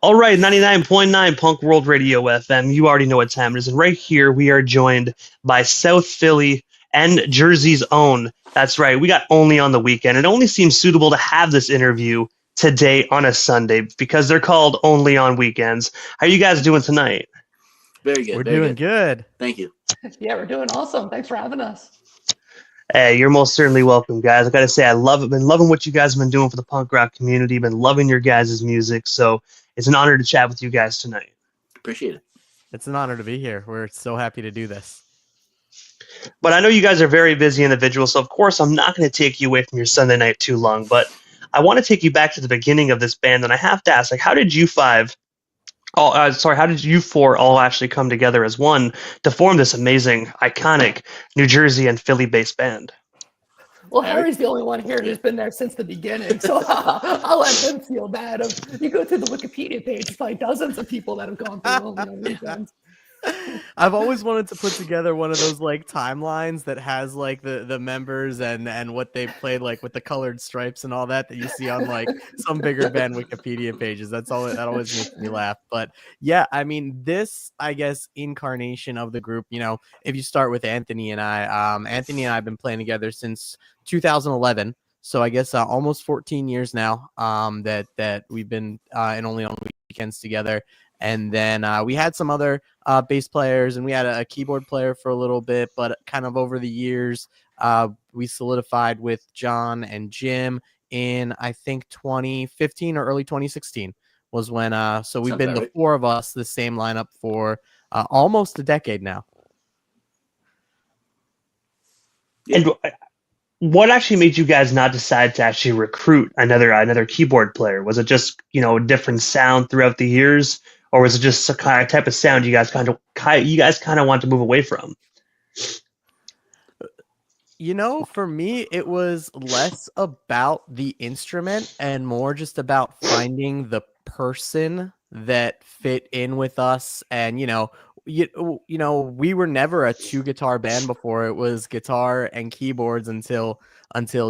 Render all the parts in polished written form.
All right, 99.9 Punk World Radio FM. You already know what time it is. And right here, we are joined by South Philly and Jersey's own. That's right, we got Only on the Weekend. It only seems suitable to have this interview today on a Sunday because they're called Only on Weekends. How are you guys doing tonight? Very good. We're doing good. Thank you. Yeah, we're doing awesome. Thanks for having us. Hey, you're most certainly welcome, guys. I got to say, been loving what you guys have been doing for the punk rock community. Been loving your guys' music. So it's an honor to chat with you guys tonight. Appreciate it. It's an honor to be here. We're so happy to do this. But I know you guys are very busy individuals, so of course I'm not going to take you away from your Sunday night too long. But I want to take you back to the beginning of this band, and I have to ask, like, how did you four all actually come together as one to form this amazing, iconic New Jersey and Philly-based band? Well, Harry's the only one here who's been there since the beginning, so I'll let him feel bad. You go through the Wikipedia page, it's probably dozens of people that have gone through Only on Weekends. I've always wanted to put together one of those like timelines that has like the members and what they played, like with the colored stripes and all that you see on like some bigger band Wikipedia pages. That always makes me laugh. But yeah, I mean, this, I guess, incarnation of the group, you know, if you start with Anthony and I have been playing together since 2011. So I guess almost 14 years now that we've been in Only on Weekends together. And then we had some other bass players, and we had a keyboard player for a little bit, but kind of over the years, we solidified with John and Jim in, I think, 2015 or early 2016 was when, so we've been the four of us, the same lineup for almost a decade now. And what actually made you guys not decide to actually recruit another keyboard player? Was it just, a different sound throughout the years? Or was it just a kind of type of sound you guys kind of want to move away from? For me, it was less about the instrument and more just about finding the person that fit in with us. And, we were never a two guitar band before. It was guitar and keyboards until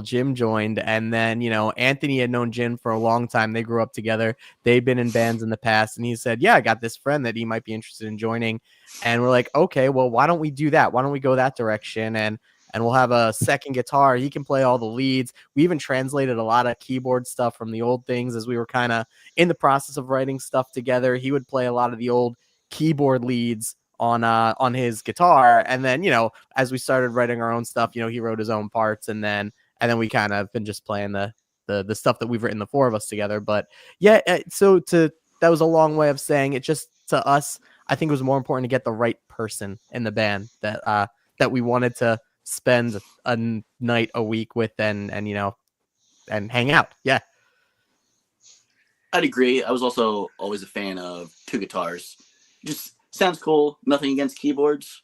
Jim joined. And then, Anthony had known Jim for a long time. They grew up together. They'd been in bands in the past. And he said, yeah, I got this friend that he might be interested in joining. And we're like, okay, well, why don't we do that? Why don't we go that direction? And we'll have a second guitar. He can play all the leads. We even translated a lot of keyboard stuff from the old things as we were kind of in the process of writing stuff together. He would play a lot of the old keyboard leads on his guitar, and then as we started writing our own stuff, he wrote his own parts, and then we kind of been just playing the stuff that we've written, the four of us together. But yeah, that was a long way of saying it. Just to us, I think it was more important to get the right person in the band that we wanted to spend a night a week with and hang out. Yeah, I'd agree. I was also always a fan of two guitars. Just sounds cool. Nothing against keyboards.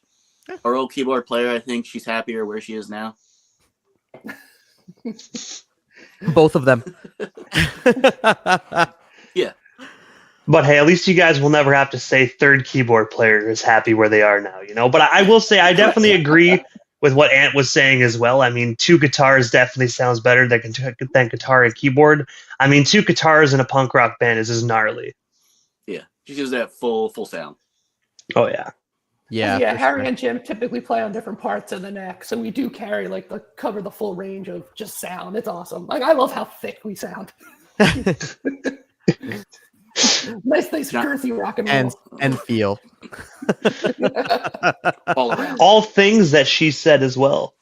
Our old keyboard player, I think she's happier where she is now. Both of them. Yeah. But hey, at least you guys will never have to say third keyboard player is happy where they are now, But I will say I definitely agree with what Ant was saying as well. I mean, two guitars definitely sounds better than guitar and keyboard. I mean, two guitars in a punk rock band is gnarly. Yeah, she gives that full sound. Oh yeah. Yeah. Harry and Jim typically play on different parts of the neck, so we do carry cover the full range of just sound. It's awesome. I love how thick we sound. nice Jersey rock and roll and feel. All around. All things that she said as well.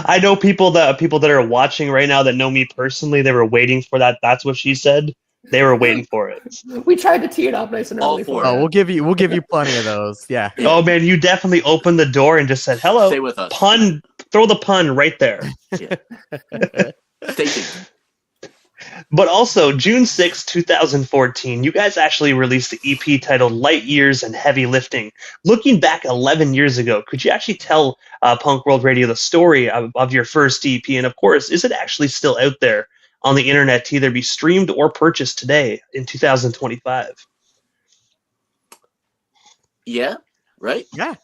I know people that are watching right now that know me personally. They were waiting for that. That's what she said. They were waiting for it. We tried to tee it up nice and early for it. We'll give you plenty of those. Yeah. Oh man, you definitely opened the door and just said hello. Stay with us. Pun. Throw the pun right there. Yeah. Stay tuned. But also, June 6, 2014, you guys actually released the EP titled Light Years and Heavy Lifting. Looking back 11 years ago, could you actually tell Punk World Radio the story of your first EP? And of course, is it actually still out there on the internet to either be streamed or purchased today in 2025? Yeah, right? Yeah.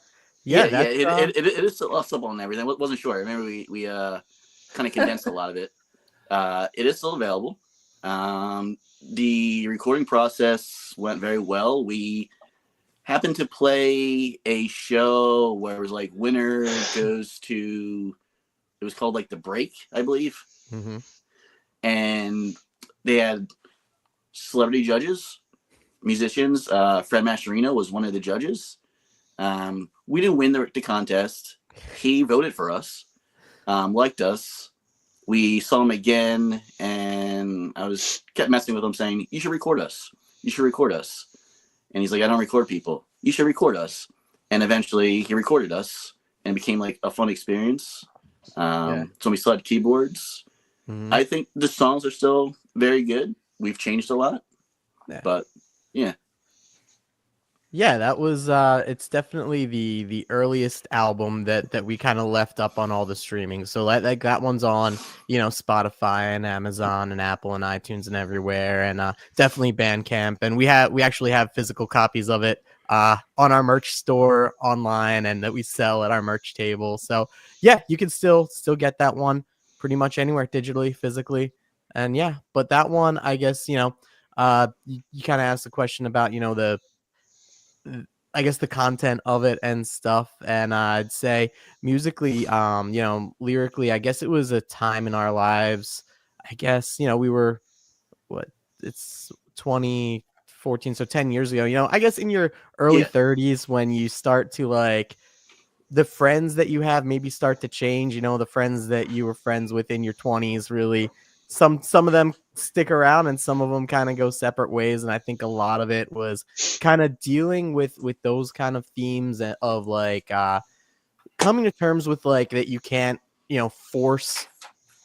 It is still up and everything. Wasn't sure. I remember we kind of condensed a lot of it. It is still available. The recording process went very well. We happened to play a show where it was like winner goes to, it was called like The Break, I believe. Mm-hmm. And they had celebrity judges, musicians. Fred Mascherino was one of the judges. We didn't win the contest. He voted for us, liked us. We saw him again, and I kept messing with him, saying, "You should record us. You should record us." And he's like, "I don't record people. You should record us." And eventually, he recorded us, and it became like a fun experience. So we still had keyboards. Mm-hmm. I think the songs are still very good. We've changed a lot, but yeah. Yeah, that was it's definitely the earliest album that we kind of left up on all the streaming. So that one's on, you know, Spotify and Amazon and Apple and iTunes and everywhere, and definitely Bandcamp. And we actually have physical copies of it on our merch store online, and that we sell at our merch table. So yeah, you can still get that one pretty much anywhere, digitally, physically. And yeah, but that one, I guess, you know, you kind of asked the question about, you know, I guess the content of it and stuff. And I'd say musically, you know, lyrically, I guess it was a time in our lives. I guess, you know, we were, it's 2014, so 10 years ago, you know, I guess in your early 30s when you start to like, the friends that you have maybe start to change, you know, the friends that you were friends with in your 20s, really, some of them stick around and some of them kind of go separate ways. And I think a lot of it was kind of dealing with those kind of themes of like coming to terms with like that you can't, you know, force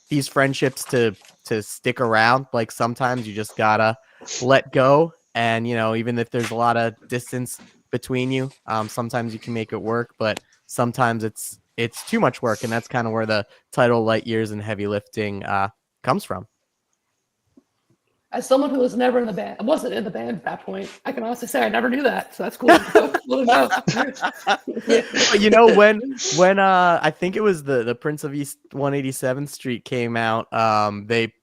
these friendships to stick around. Like sometimes you just gotta let go, and you know, even if there's a lot of distance between you, sometimes you can make it work, but sometimes it's too much work. And that's kind of where the title Light Years and Heavy Lifting comes from. As someone who was never in the band, wasn't in the band at that point, I can honestly say I never knew that. So that's cool. Cool to know. You know, when I think it was the Prince of East 187th Street came out, they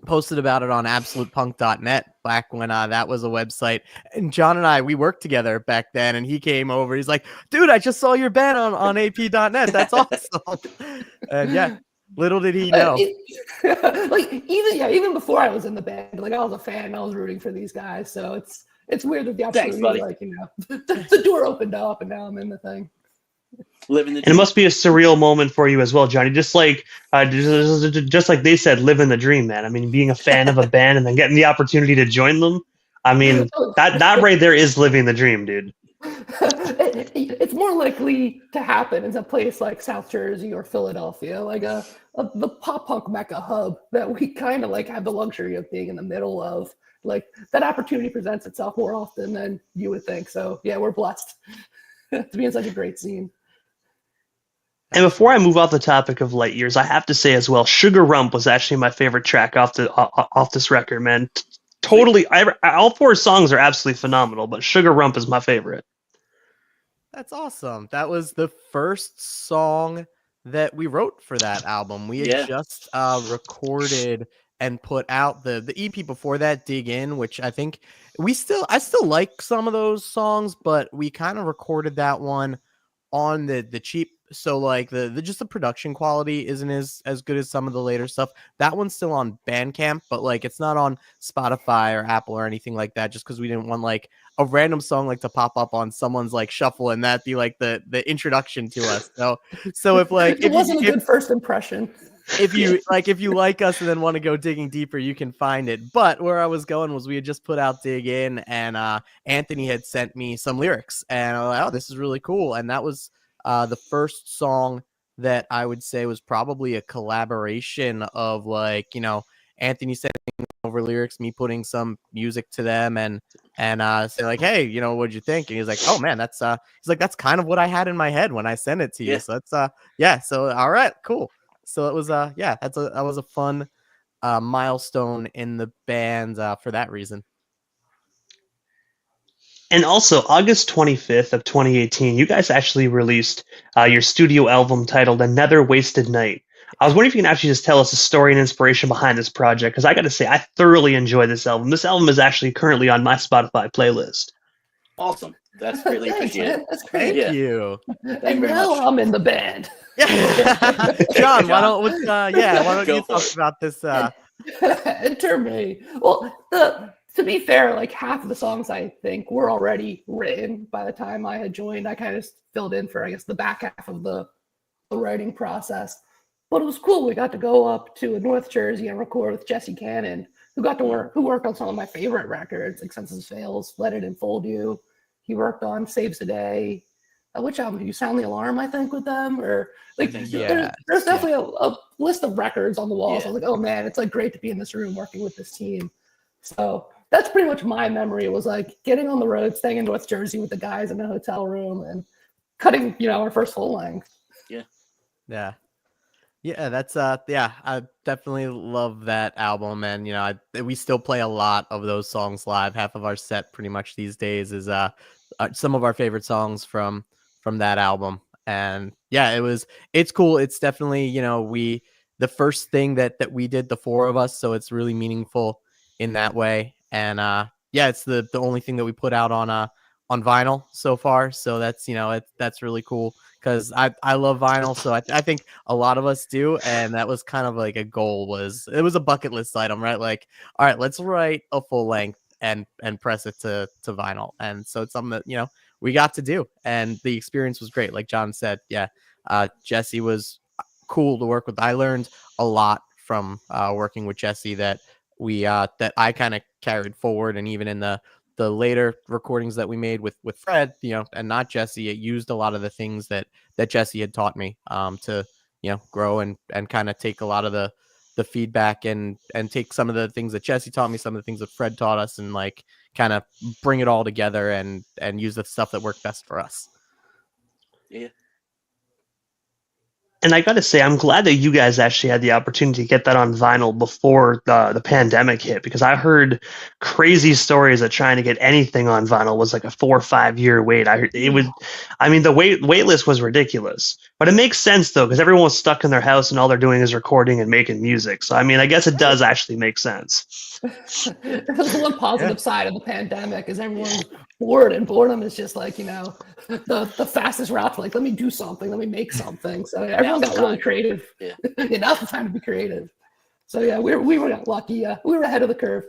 posted about it on absolutepunk.net back when that was a website. And John and we worked together back then, and he came over. He's like, "Dude, I just saw your band on ap.net. That's awesome." And yeah, little did he know. Like even before I was in the band, like I was a fan. I was rooting for these guys. So it's weird that the opportunity, like, you know, the door opened up, and now I'm in the thing. And it must be a surreal moment for you as well, Johnny. Just like just like they said, living the dream, man. I mean, being a fan of a band and then getting the opportunity to join them. I mean, that right there is living the dream, dude. It's more likely to happen in a place like South Jersey or Philadelphia, like the pop punk mecca hub that we kind of like have the luxury of being in the middle of. Like that opportunity presents itself more often than you would think. So yeah, we're blessed to be in such a great scene. And before I move off the topic of Light Years, I have to say as well, Sugar Rump was actually my favorite track off this record, man. Totally, all four songs are absolutely phenomenal, but Sugar Rump is my favorite. That's awesome. That was the first song that we wrote for that album. We had just recorded and put out the EP before that, Dig In, which I think I still like some of those songs, but we kind of recorded that one on the cheap. So like the just the production quality isn't as good as some of the later stuff. That one's still on Bandcamp, but like it's not on Spotify or Apple or anything like that, just because we didn't want like a random song like to pop up on someone's like shuffle and that be like the introduction to us. So if like it wasn't a good first impression. If you like us and then want to go digging deeper, you can find it. But where I was going was we had just put out Dig In, and Anthony had sent me some lyrics, and I was like, oh, this is really cool. And that was the first song that I would say was probably a collaboration of like, you know, Anthony sending over lyrics, me putting some music to them, and say like, hey, you know, what'd you think? And he's like, oh man, that's he's like, that's kind of what I had in my head when I sent it to you. So that's so all right, cool. So it was that was a fun milestone in the band for that reason. And also, August 25th of 2018, you guys actually released your studio album titled Another Wasted Night. I was wondering if you can actually just tell us the story and inspiration behind this project, because I got to say, I thoroughly enjoy this album. This album is actually currently on my Spotify playlist. Awesome. That's greatly Thanks, appreciated. man. That's great. Yeah. You. And very now much. I'm in the band. John, why John. don't why don't Go you for talk it. about this? Enter me. Well, to be fair, like half of the songs I think were already written by the time I had joined. I kind of filled in for, I guess, the back half of the writing process. But it was cool. We got to go up to North Jersey and record with Jesse Cannon, who worked on some of my favorite records, like Senses Fails, Let It Enfold You. He worked on Saves the Day. Which album? Do you Sound the Alarm, I think, with them? Or like, think so. there's definitely a list of records on the wall. Yeah. So I was like, oh man, it's like great to be in this room working with this team. So that's pretty much my memory. It was like getting on the road, staying in North Jersey with the guys in a hotel room, and cutting, our first full length. Yeah. Yeah, that's I definitely love that album, and we still play a lot of those songs live. Half of our set pretty much these days is some of our favorite songs from that album. And yeah, it's cool. It's definitely, the first thing that we did, the four of us, so it's really meaningful in that way. And yeah, it's the only thing that we put out on vinyl so far, so that's that's really cool, because I love vinyl, so I think a lot of us do, and that was kind of like a goal. It was a bucket list item, right? Like, all right, let's write a full length and press it to vinyl. And so it's something that we got to do, and the experience was great. Like John said, Jesse was cool to work with. I learned a lot from working with Jesse that I kind of carried forward, and even in the later recordings that we made with Fred, and not Jesse, it used a lot of the things that Jesse had taught me to grow and kind of take a lot of the feedback and take some of the things that Jesse taught me, some of the things that Fred taught us, and like kind of bring it all together and use the stuff that worked best for us. Yeah. And I got to say, I'm glad that you guys actually had the opportunity to get that on vinyl before the pandemic hit, because I heard crazy stories that trying to get anything on vinyl was like a 4 or 5 year wait. I heard the wait list was ridiculous, but it makes sense though, because everyone was stuck in their house and all they're doing is recording and making music. So, I guess it does actually make sense. The one positive side of the pandemic is everyone's bored, and boredom is just like, the fastest route to like, let me do something, let me make something. So everyone got really creative. Yeah. Now's the time to be creative. So yeah, we were lucky. We were ahead of the curve.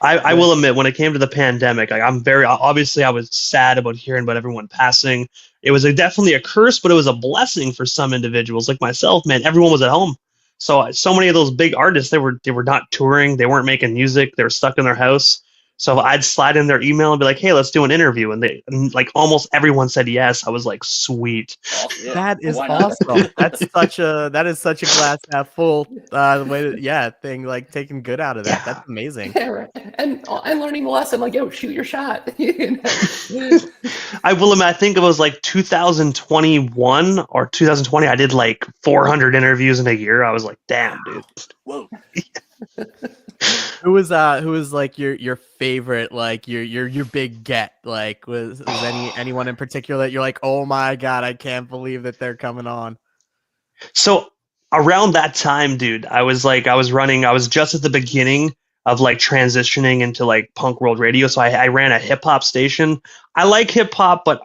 I will admit, when it came to the pandemic, I'm very obviously I was sad about hearing about everyone passing. It was definitely a curse, but it was a blessing for some individuals like myself. Man, everyone was at home. So many of those big artists, they were not touring, they weren't making music, they were stuck in their house. So I'd slide in their email and be like, "Hey, let's do an interview," and like almost everyone said yes. I was like, "Sweet." Oh, yeah. That is Why not? awesome. that is such a glass half full thing, like taking good out of that. Yeah. That's amazing. Yeah, right. And learning the lesson, like, yo, shoot your shot. I will admit, I think it was like 2021 or 2020. I did like 400 interviews in a year. I was like, "Damn, dude." Whoa. Who was like your favorite, like your big get? Like was anyone in particular that you're like, oh my god, I can't believe that they're coming on? So around that time, dude, I was just at the beginning of like transitioning into like punk world radio. So I ran a hip hop station. I like hip hop, but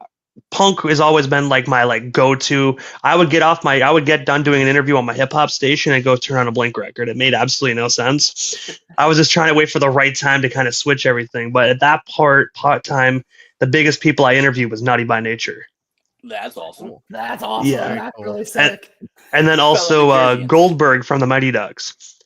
punk has always been like my like go-to. I would get done doing an interview on my hip hop station and go turn on a Blink record. It made absolutely no sense. I was just trying to wait for the right time to kind of switch everything. But at that part time, the biggest people I interviewed was Naughty by Nature. That's awesome. That's awesome. Yeah. That's really sick. And then also Ingredients. Goldberg from the Mighty Ducks.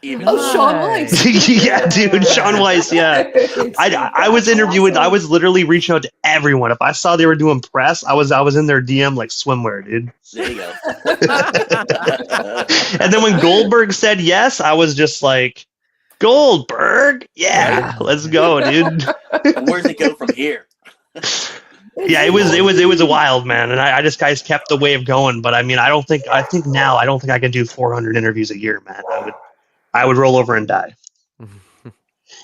Even Oh, Sean Weiss. Yeah, dude, Sean Weiss. Yeah, I was interviewing. Awesome. I was literally reaching out to everyone. If I saw they were doing press, I was in their DM like swimwear, dude. There you go. And then when Goldberg said yes, I was just like, Goldberg, yeah, let's go, dude. Where's it go from here? Yeah, it was a wild, man, and I just guys kept the wave going. But I think now I don't think I can do 400 interviews a year, man. I would roll over and die.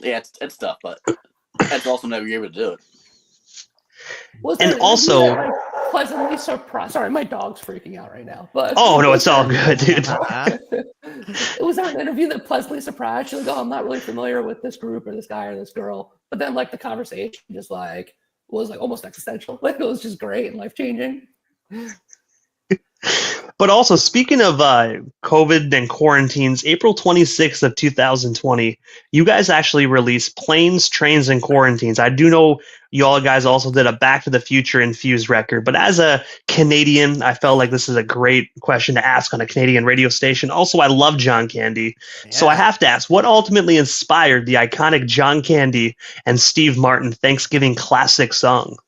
Yeah, it's tough, but that's awesome that you're able to do it. Was And there also- like pleasantly surprised. Sorry, my dog's freaking out right now. But Oh no, it's all good, dude. was there an interview that pleasantly surprised you? Like, oh, I'm not really familiar with this group or this guy or this girl. But then like the conversation just like was like almost existential. Like it was just great and life changing. But also, speaking of COVID and quarantines, April 26th of 2020, you guys actually released Planes, Trains, and Quarantines. I do know you all guys also did a Back to the Future infused record, but as a Canadian, I felt like this is a great question to ask on a Canadian radio station. Also, I love John Candy. So I have to ask, what ultimately inspired the iconic John Candy and Steve Martin Thanksgiving classic song?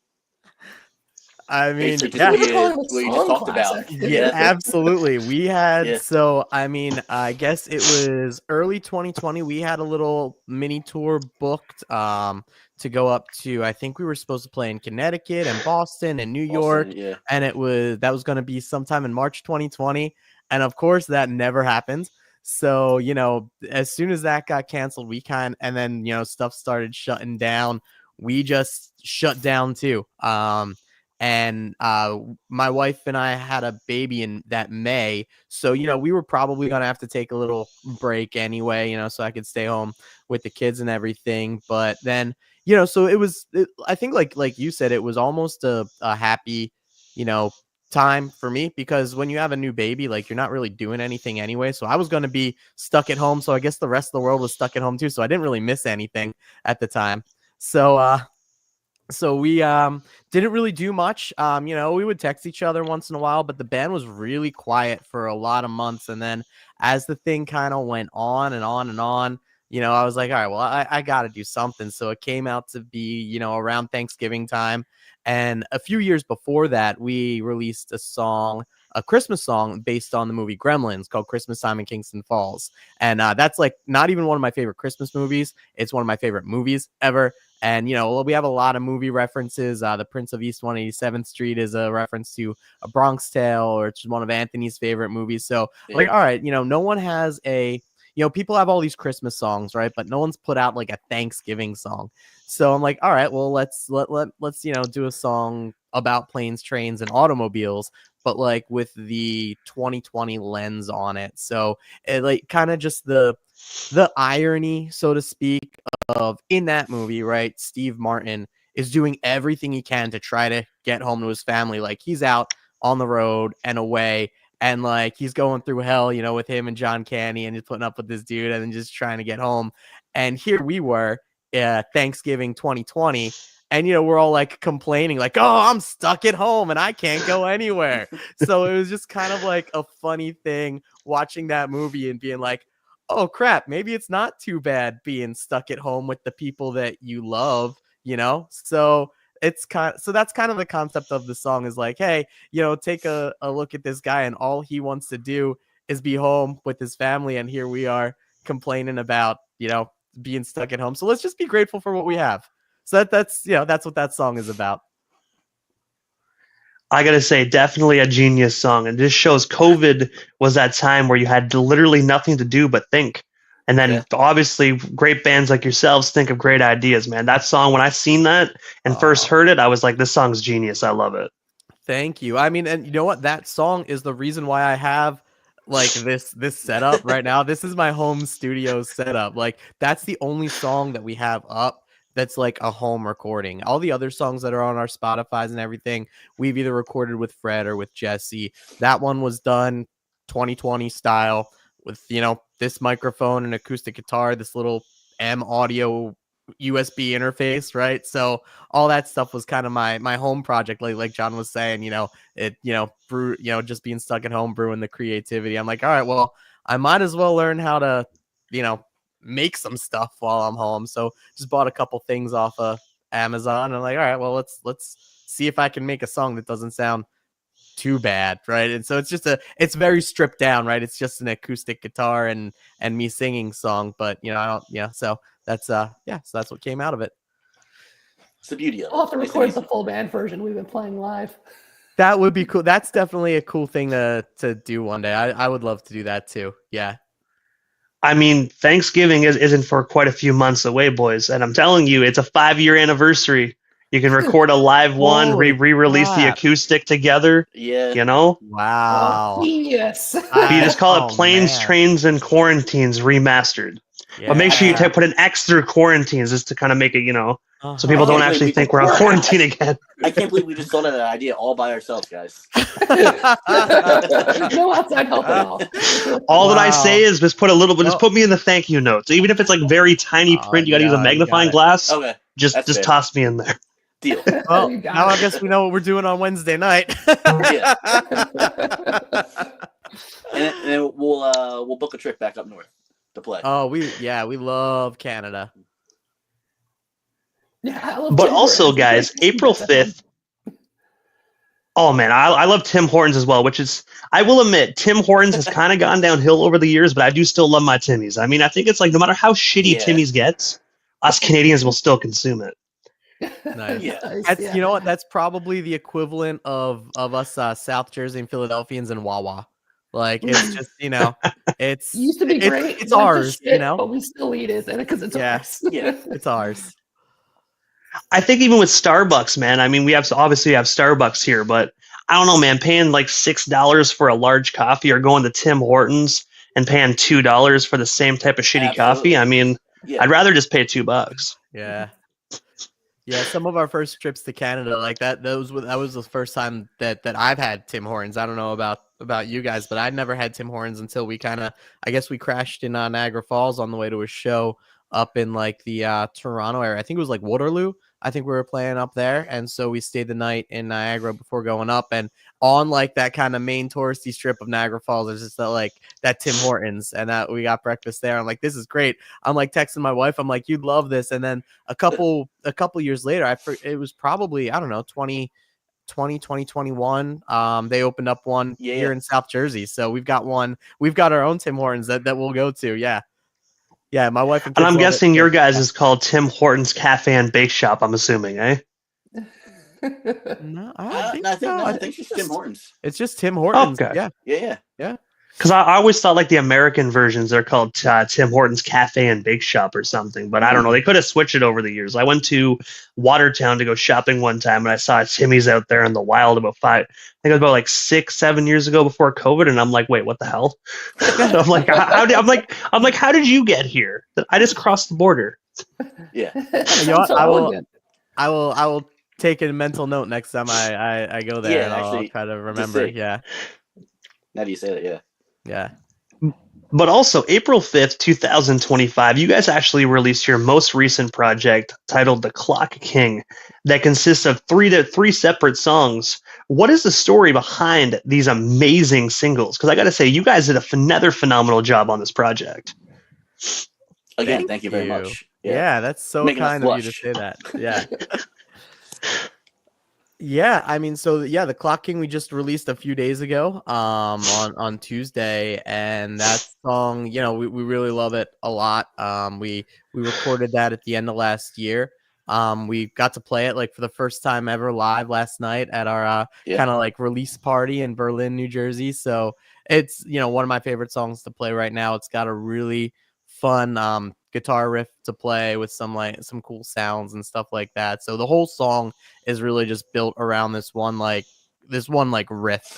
I mean, Basically, yeah. what you just talked about. Yeah, absolutely. We had, Yeah. so, I mean, I guess it was early 2020. We had a little mini tour booked to go up to, I think we were supposed to play in Connecticut and Boston and New York. Yeah. And that was going to be sometime in March 2020. And of course, that never happened. So, as soon as that got canceled, and then, stuff started shutting down. We just shut down too. And my wife and I had a baby in that May. So, we were probably going to have to take a little break anyway, so I could stay home with the kids and everything. But then, so I think like you said, it was almost a happy, time for me, because when you have a new baby, like you're not really doing anything anyway. So I was going to be stuck at home. So I guess the rest of the world was stuck at home too. So I didn't really miss anything at the time. So we didn't really do much. We would text each other once in a while, but the band was really quiet for a lot of months. And then as the thing kind of went on and on and on, I was like, all right, well, I got to do something. So it came out to be, around Thanksgiving time. And a few years before that, we released a Christmas song based on the movie Gremlins called Christmas Time in Kingston Falls. And that's like not even one of my favorite Christmas movies. It's one of my favorite movies ever. And, we have a lot of movie references. The Prince of East 187th Street is a reference to A Bronx Tale, which is one of Anthony's favorite movies. So like, all right, no one has people have all these Christmas songs, right? But no one's put out like a Thanksgiving song. So I'm like, all right, well, let's do a song about planes, trains, and automobiles, but like with the 2020 lens on it. So it like kind of just the irony, so to speak, of in that movie, right? Steve Martin is doing everything he can to try to get home to his family. Like he's out on the road and away, and like he's going through hell, with him and John Candy, and he's putting up with this dude and then just trying to get home. And here we were, Thanksgiving 2020. And, we're all like complaining like, oh, I'm stuck at home and I can't go anywhere. So it was just kind of like a funny thing watching that movie and being like, oh, crap, maybe it's not too bad being stuck at home with the people that you love, So that's kind of the concept of the song is like, hey, take a look at this guy and all he wants to do is be home with his family. And here we are complaining about, being stuck at home. So let's just be grateful for what we have. So that's what that song is about. I got to say, definitely a genius song. And this shows COVID was that time where you had literally nothing to do but think. And then obviously great bands like yourselves think of great ideas, man. That song, when I seen that and first heard it, I was like, this song's genius. I love it. Thank you. I mean, and you know what? That song is the reason why I have like this setup right now. This is my home studio setup. Like that's the only song that we have up that's like a home recording. All the other songs that are on our Spotify's and everything, we've either recorded with Fred or with Jesse. That one was done 2020 style with, this microphone and acoustic guitar, this little M audio USB interface, right? So all that stuff was kind of my home project, like John was saying, just being stuck at home, brewing the creativity. I'm like, all right, well, I might as well learn how to, make some stuff while I'm home. So just bought a couple things off of Amazon and I'm like, all right, well, let's see if I can make a song that doesn't sound too bad, right? And so it's very stripped down, right? It's just an acoustic guitar and me singing song, but so that's so that's what came out of it. It's the beauty of it. I'll have to record the full band version we've been playing live. That would be cool. That's definitely a cool thing to do one day. I would love to do that too. Yeah. I mean, Thanksgiving isn't for quite a few months away, boys. And I'm telling you, it's a 5-year anniversary. You can record a live one, Holy re-release the crap. acoustic together. Yeah. You know, Wow. Oh, genius. you just call it Oh, Planes, man. Trains, and Quarantines Remastered. Yeah. But make sure you put an X through Quarantines just to kind of make it, so people I don't can't actually believe we think we're on did- quarantine again. I can't believe we just thought of that idea all by ourselves, guys. No outside help at all. All that I Wow. say is just put a little bit, just Oh. put me in the thank you notes. Even if it's like very tiny print, you got to use a yeah, you got magnifying it. glass. Okay. Just That's fair. toss me in there. Deal. Well, You got now it. I guess we know what we're doing on Wednesday night. Yeah. And then we'll book a trip back up north to play. Oh, we love Canada. Yeah, I love But Tim also, Hortons. guys, April 5th. Oh man, I love Tim Hortons as well, which is, I will admit, Tim Hortons has kind of gone downhill over the years, but I do still love my Timmies. I mean, I think it's like no matter how shitty Yeah. Timmy's gets, us Canadians will still consume it. Nice. Yeah. That's, you know what? That's probably the equivalent of us South Jersey and Philadelphians and Wawa. Like it's just it's It used to be great. It's Went to ours, shit, but we still eat it because it's ours. Yeah. it's ours. I think even with Starbucks, man. I mean, we have Starbucks here, but I don't know, man. Paying like $6 for a large coffee, or going to Tim Hortons and paying $2 for the same type of shitty Absolutely. coffee. I mean, Yeah. I'd rather just pay $2. Yeah. Yeah, some of our first trips to Canada, like that was the first time that I've had Tim Hortons. I don't know about you guys, but I'd never had Tim Hortons until we I guess we crashed in Niagara Falls on the way to a show up in like the Toronto area. I think it was like Waterloo. I think we were playing up there, and so we stayed the night in Niagara before going up. And on like that kind of main touristy strip of Niagara Falls, there's just that Tim Hortons, and that we got breakfast there. I'm like, this is great. I'm like texting my wife. I'm like, you'd love this. And then a couple years later, it was probably, I don't know, 2021. They opened up one here in South Jersey, so we've got our own Tim Hortons that we'll go to. Yeah, my wife and I'm guessing your guys is called Tim Hortons Cafe and Bake Shop. I'm assuming, eh? No, I think it's Tim Hortons. It's just Tim Hortons. Okay. Yeah. Because I always thought like the American versions are called Tim Hortons Cafe and Bake Shop or something, but I don't know. They could have switched it over the years. I went to Watertown to go shopping one time, and I saw Timmy's out there in the wild I think it was about like 6-7 years ago before COVID, and I'm like, wait, what the hell? I'm like, how did you get here? I just crossed the border. Yeah. You know what? I will take a mental note next time I go there, and I'll try to remember. Yeah. Now do you say that? Yeah. Yeah. But also, April 5th, 2025, you guys actually released your most recent project titled The Clock King that consists of three separate songs. What is the story behind these amazing singles? Because I got to say, you guys did another phenomenal job on this project. Again, thank you very much. Yeah, that's so Making us kind of you to blush. say that. Yeah. Yeah, I mean, so yeah, the Clock King we just released a few days ago, on Tuesday, and that song, we really love it a lot. We recorded that at the end of last year. We got to play it like for the first time ever live last night at our kind of like release party in Berlin, New Jersey. So it's one of my favorite songs to play right now. It's got a really fun guitar riff to play with some cool sounds and stuff like that. So the whole song is really just built around this one riff,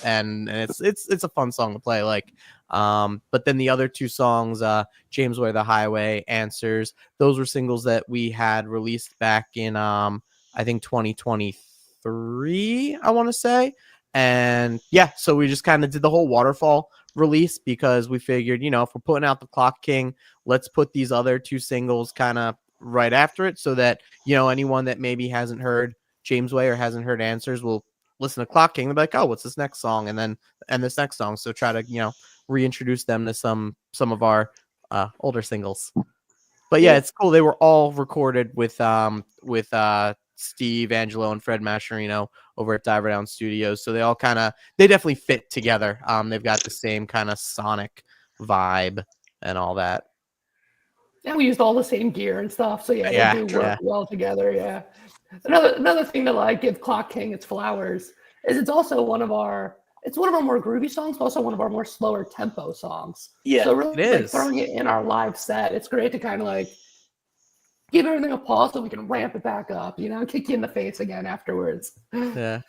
and it's a fun song to play. But then the other two songs, James Way the Highway, Answers, those were singles that we had released back in I think 2023, I want to say. And yeah, so we just kind of did the whole waterfall release because we figured, if we're putting out the Clock King, let's put these other two singles kind of right after it, so that anyone that maybe hasn't heard James Way or hasn't heard Answers will listen to Clock King. They'll be like, oh, what's this next song? And this next song. So try to reintroduce them to some of our older singles. But yeah, it's cool. They were all recorded with Steve, Angelo, and Fred Mascherino over at Diver Down Studios. So they definitely fit together. They've got the same kind of sonic vibe and all that. Yeah, we used all the same gear and stuff. So they do work well together. Yeah. Another thing to give Clock King its flowers is it's also one of our more groovy songs, but also one of our more slower tempo songs. Yeah, so really it is. throwing it in our live set, it's great to kind of give everything a pause so we can ramp it back up, kick you in the face again afterwards. Yeah.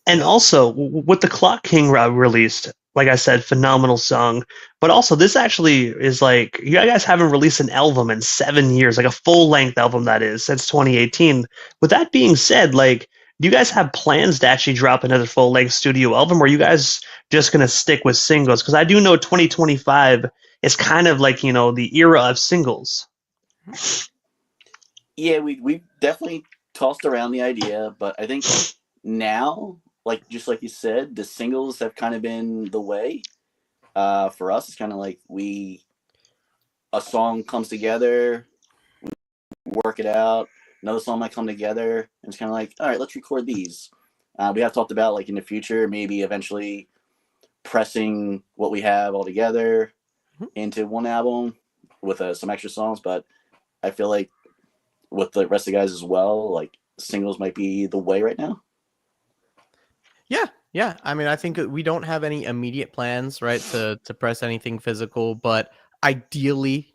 And also, with the Clock King released, like I said, phenomenal song. But also, this actually is like, you guys haven't released an album in 7 years, like a full length album, that is, since 2018. With that being said, like, do you guys have plans to actually drop another full length studio album, or are you guys just going to stick with singles? Because I do know 2025 is kind of like, the era of singles. Yeah, we definitely tossed around the idea, but I think now, just like you said, the singles have kind of been the way. For us, it's kind of like a song comes together, we work it out. Another song might come together, and it's kind of like, all right, let's record these. We have talked about, like, in the future, maybe eventually pressing what we have all together into one album with some extra songs. But I feel like with the rest of the guys as well, like, singles might be the way right now. Yeah. I mean, I think we don't have any immediate plans, right, to press anything physical. But ideally,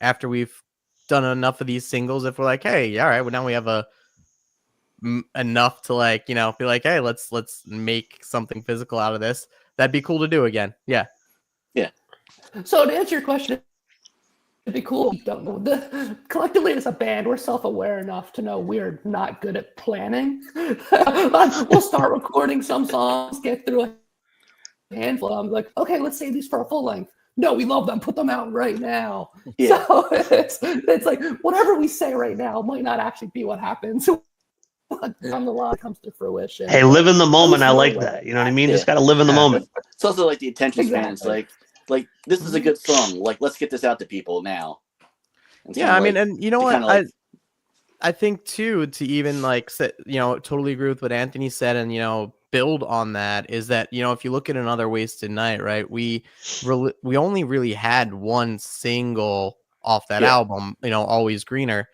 after we've done enough of these singles, if we're like, hey, all right, well, now we have enough to, like, be like, hey, let's make something physical out of this. That'd be cool to do again. Yeah. So to answer your question, it'd be cool. Don't know. Collectively as a band, we're self-aware enough to know we're not good at planning. We'll start recording some songs, get through a handful. I'm like, okay, let's save these for a full length. No, we love them. Put them out right now. Yeah. So it's like whatever we say right now might not actually be what happens on the line comes to fruition. Hey, live in the moment. I like that. You know what I mean? Yeah. Just got to live in the moment. It's also like the attention span. Exactly. It's like this is a good song. Like, let's get this out to people now. Yeah, I mean, and you know what? I think too, to even like totally agree with what Anthony said, and build on that, is that if you look at Another Wasted Night, right? We only really had one single off that album, Always Greener.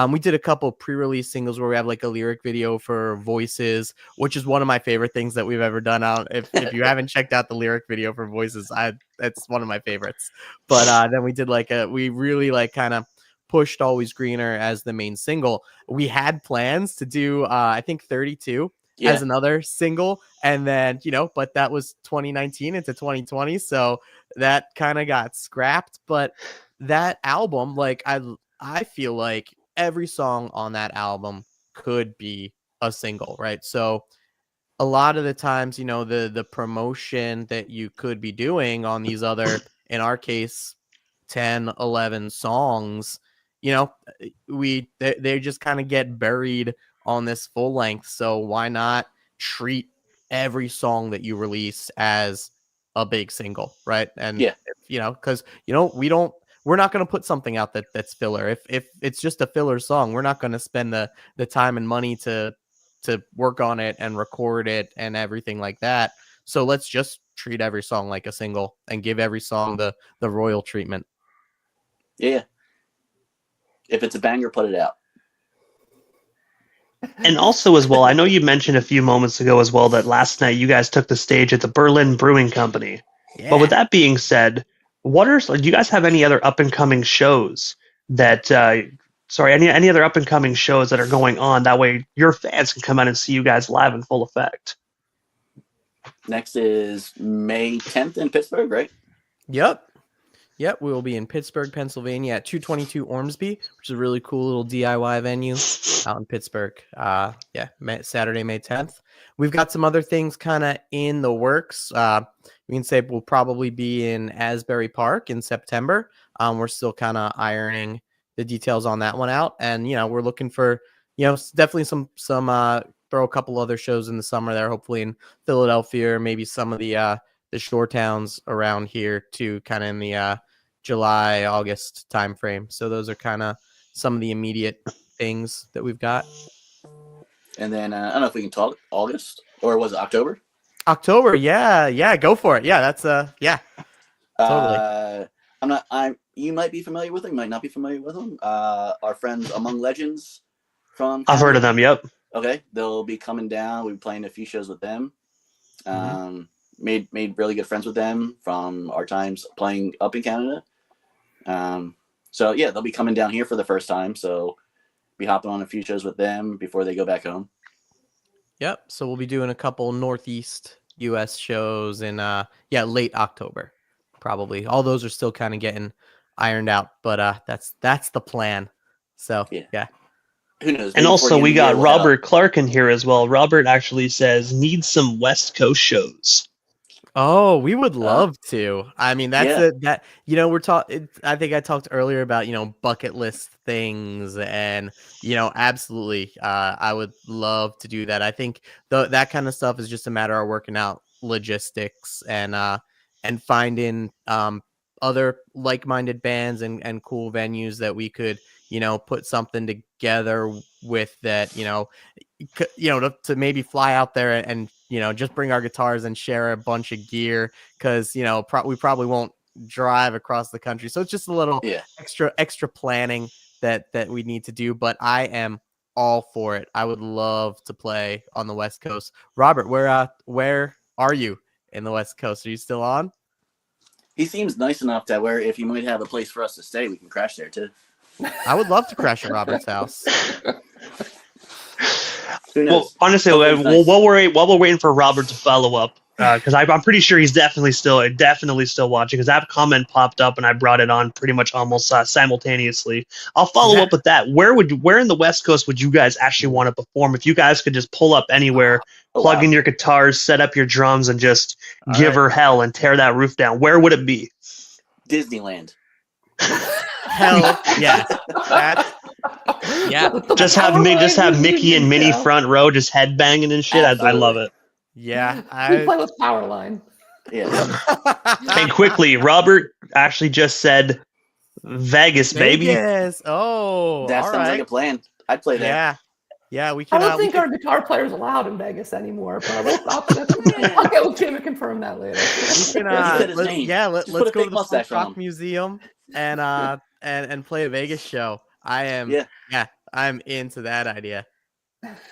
We did a couple pre-release singles where we have like a lyric video for Voices, which is one of my favorite things that we've ever done. If you haven't checked out the lyric video for Voices, that's one of my favorites. But then we did we really like kind of pushed Always Greener as the main single. We had plans to do I think 32 as another single, and then but that was 2019 into 2020, so that kind of got scrapped. But that album, like, I feel like every song on that album could be a single, right? So a lot of the times, the promotion that you could be doing on these other, in our case, 10, 11 songs, they just kind of get buried on this full length. So why not treat every song that you release as a big single, right? And because we're not going to put something out that's filler. If it's just a filler song, we're not going to spend the time and money to work on it and record it and everything like that. So let's just treat every song like a single and give every song the royal treatment. Yeah. If it's a banger, put it out. And also, as well, I know you mentioned a few moments ago as well that last night you guys took the stage at the Berlin Brewing Company. Yeah. But with that being said, do you guys have any other up and coming shows that any other up and coming shows that are going on? That way your fans can come out and see you guys live in full effect. Next is May 10th in Pittsburgh, right? Yep, we will be in Pittsburgh, Pennsylvania at 222 Ormsby, which is a really cool little DIY venue out in Pittsburgh. Saturday, May 10th. We've got some other things kind of in the works. We can say we'll probably be in Asbury Park in September. We're still kind of ironing the details on that one out. And, we're looking for, definitely some throw a couple other shows in the summer there, hopefully in Philadelphia, or maybe some of the shore towns around here too, kind of in the July, August timeframe. So those are kind of some of the immediate things that we've got. And then I don't know if we can talk August, or was it October? October, yeah, go for it. Yeah, that's totally. You might be familiar with them, you might not be familiar with them. Our friends Among Legends from Canada. I've heard of them. Yep. Okay, they'll be coming down. We'll be playing a few shows with them. Made really good friends with them from our times playing up in Canada. So yeah, they'll be coming down here for the first time. So be hopping on a few shows with them before they go back home. Yep. So we'll be doing a couple Northeast US shows in late October. Probably. All those are still kind of getting ironed out, but that's the plan. So yeah. Who knows? And Maybe before also, the end we of the year, got we'll head Robert up. Clark in here as well. Robert actually says, needs some West Coast shows. Oh, we would love to. I mean, that's Yeah. that we're talking. I think I talked earlier about bucket list things, and absolutely. I would love to do that. I think that kind of stuff is just a matter of working out logistics and finding other like-minded bands and cool venues that we could put something together with that to maybe fly out there and just bring our guitars and share a bunch of gear because we probably won't drive across the country, so it's just a little extra planning that we need to do. But I am all for it. I would love to play on the West Coast. Robert, where are you in the West Coast? Are you still on? He seems nice enough that where if he might have a place for us to stay, we can crash there too. I would love to crash at Robert's house. Who knows? Well, honestly, nice. while we're waiting for Robert to follow up, because I'm pretty sure he's definitely still watching, because that comment popped up and I brought it on pretty much almost simultaneously. I'll follow up with that. Where in the West Coast would you guys actually want to perform? If you guys could just pull up anywhere, plug in your guitars, set up your drums, and just give her hell and tear that roof down, where would it be? Disneyland. Hell yes. Yeah. Just have Mickey and Minnie front row just headbanging and shit. I love it. Yeah. We play with Powerline. Yeah. And quickly, Robert actually just said Vegas, baby. Vegas. Oh, that sounds like a plan. I'd play there. Yeah. Yeah, we can. I don't think our guitar player's allowed in Vegas anymore, but I'll get with Jim and confirm that later. Let's go to the Punk Rock Museum and play a Vegas show. I'm into that idea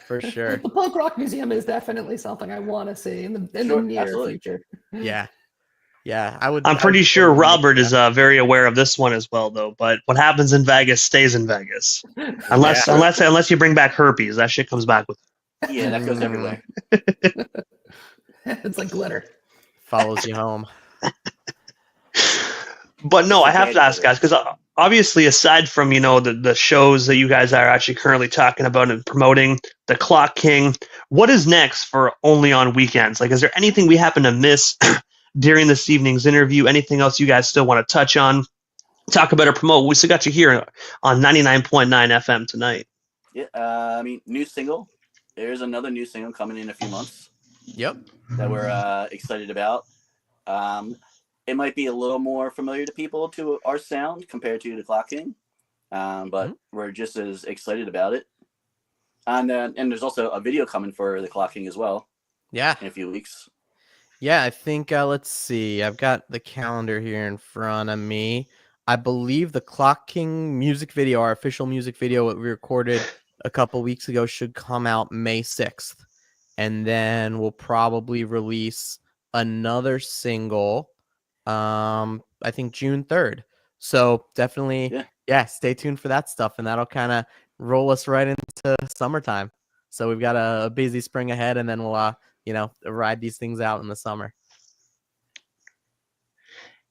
for sure. The Punk Rock Museum is definitely something I want to see in the near future. Yeah, I would. I'm pretty sure Robert is very aware of this one as well, though. But what happens in Vegas stays in Vegas, unless you bring back herpes, that shit comes back with. Yeah, that goes everywhere. It's like glitter. Follows you home. But no, I have to ask, guys, because obviously, aside from the shows that you guys are actually currently talking about and promoting, the Clock King, what is next for Only on Weekends? Like, is there anything we happen to miss during this evening's interview? Anything else you guys still want to touch on, talk about, or promote? We still got you here on 99.9 FM tonight. Yeah, new single. There's another new single coming in a few months. Yep. That we're excited about. It might be a little more familiar to people to our sound compared to the Clock King, but we're just as excited about it. And there's also a video coming for the Clock King as well. Yeah. In a few weeks. Yeah, I think, let's see. I've got the calendar here in front of me. I believe the Clock King music video, our official music video that we recorded a couple weeks ago, should come out May 6th. And then we'll probably release another single, I think June 3rd. So definitely, stay tuned for that stuff. And that'll kind of roll us right into summertime. So we've got a busy spring ahead, and then we'll, ride these things out in the summer.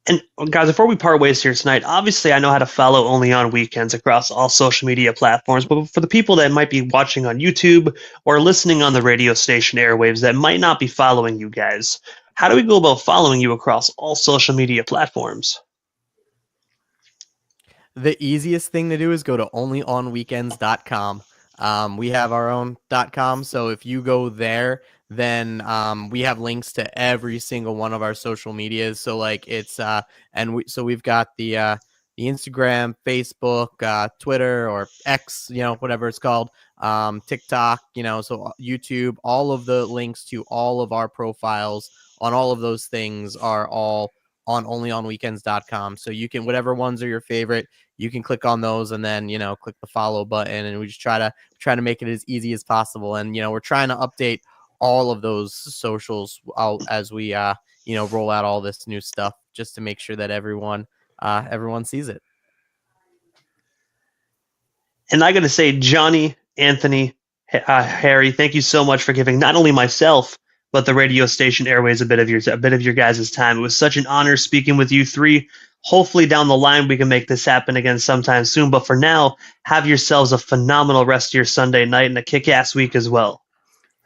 And guys, before we part ways here tonight, obviously I know how to follow Only on Weekends across all social media platforms, but for the people that might be watching on YouTube or listening on the radio station airwaves that might not be following you guys, how do we go about following you across all social media platforms? The easiest thing to do is go to onlyonweekends.com. We have our own .com, so if you go there, then we have links to every single one of our social medias. So like it's we've got the Instagram, Facebook, Twitter, or X, whatever it's called, TikTok, so YouTube. All of the links to all of our profiles on all of those things are all on onlyonweekends.com. So you can, whatever ones are your favorite, you can click on those and then, click the follow button, and we just try to make it as easy as possible. And, we're trying to update all of those socials as we, roll out all this new stuff, just to make sure that everyone sees it. And I got to say, Johnny, Anthony, Harry, thank you so much for giving not only myself but the radio station airways a bit of your guys' time. It was such an honor speaking with you three. Hopefully down the line we can make this happen again sometime soon. But for now, have yourselves a phenomenal rest of your Sunday night and a kick-ass week as well.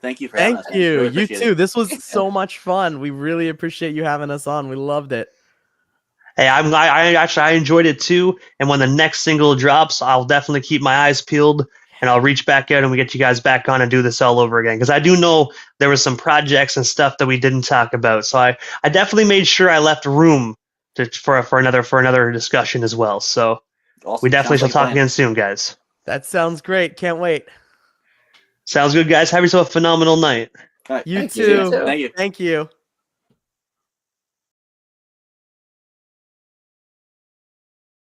Thank you for having us. Thank you. Really You appreciate too. it. This was so much fun. We really appreciate you having us on. We loved it. Hey, I enjoyed it too. And when the next single drops, I'll definitely keep my eyes peeled and I'll reach back out and we get you guys back on and do this all over again. Because I do know there was some projects and stuff that we didn't talk about. So I definitely made sure I left room for another discussion as well. So Awesome. we definitely Sounds shall like talk again soon, guys. That sounds great. Can't wait. Sounds good, guys. Have yourself a phenomenal night. All right. You Thank too. you. Thank you. Thank you.